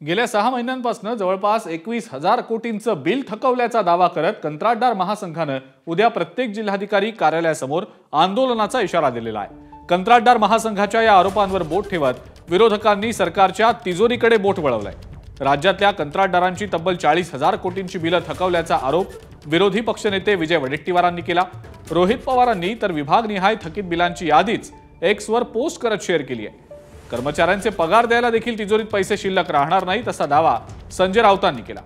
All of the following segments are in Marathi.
गेल्या 6 महिन्यांपासून जवळपास 21,000 कोटींचं बिल थकवल्याचा दावा करत कंत्राटदार महासंघाने उद्या प्रत्येक जिल्हाधिकारी कार्यालयासमोर आंदोलनाचा इशारा दिलेला आहे। कंत्राटदार महासंघाच्या या आरोपांवर बोट ठेवत विरोधकांनी सरकारच्या तिजोरीकडे बोट वळवलंय। राज्यातल्या कंत्राटदारांची तब्बल 40,000 कोटींची बिलं थकवल्याचा आरोप विरोधी पक्षनेते विजय वडेट्टीवारांनी केला। रोहित पवारांनी तर विभागनिहाय थकीत बिलांची यादीच एक्सवर पोस्ट करत शेअर केली आहे। कर्मचाऱ्यांचे पगार द्यायला देखील तिजोरीत पैसे शिल्लक राहणार नाहीत असा दावा संजय राऊतांनी केला।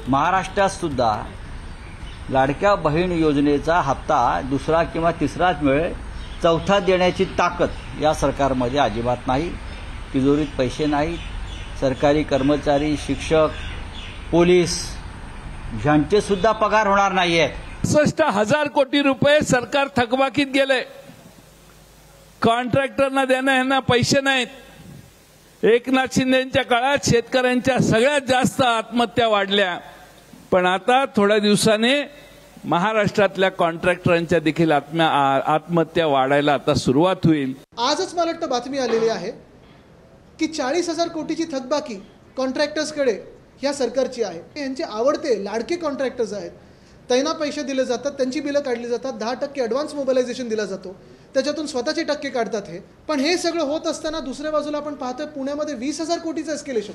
महाराष्ट्रात सुद्धा लाडक्या बहीण योजनेचा हप्ता दुसरा किंवा तिसराच वेळ चौथा देण्याची ताकद या सरकारमध्ये अजिबात नाही। तिजोरीत पैसे नाहीत। सरकारी कर्मचारी, शिक्षक, पोलीस यांचे सुद्धा पगार होणार नाहीयेत। 66,000 कोटी रुपये सरकार थकबाकीत गेले। कॉन्ट्रॅक्टरना देण्याना पैसे नाहीत। एकनाथ शिंदेंच्या काळात शेतकऱ्यांच्या सगळ्यात जास्त आत्महत्या वाढल्या, पण आता थोड्या दिवसाने महाराष्ट्रातल्या कॉन्ट्रॅक्टरांच्या देखील आत्महत्या वाढायला आता सुरुवात होईल। आजच मला वाटतं बातमी आलेली आहे की 40,000 कोटीची थकबाकी कॉन्ट्रॅक्टर्सकडे या सरकारची आहे। यांचे आवडते लाडके कॉन्ट्रॅक्टर्स आहेत, त्यांना पैसे दिले जातात, त्यांची बिलं काढली जातात, 10% ॲडव्हान्स मोबिलायझेशन दिला जातो, त्याच्यातून स्वतःचे टक्के काढतात हे। पण हे सगळं होत असताना दुसऱ्या बाजूला आपण पाहतोय पुण्यामध्ये 20,000 कोटीचं एस्केलेशन,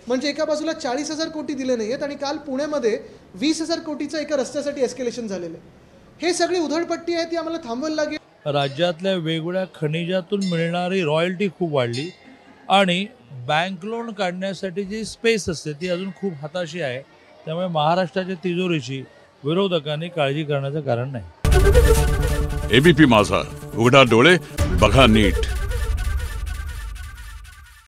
म्हणजे एका बाजूला 40,000 कोटी दिले नाहीयेत आणि काल पुण्यामध्ये 20,000 कोटीचं एका रस्त्यासाठी एस्केलेशन झालेलं आहे। हे सगळी उधळपट्टी आहे, ती आम्हाला थांबवायला लागेल। राज्यातल्या वेगवेगळ्या खनिजातून मिळणारी रॉयल्टी खूप वाढली आणि बँक लोन काढण्यासाठी जी स्पेस असते ती अजून खूप हाताशी आहे। त्यामुळे महाराष्ट्राच्या तिजोरीची विरोधकांनी काळजी करण्याचं कारण नाही। एबीपी माझा, उघडा डोळे बघा नीट।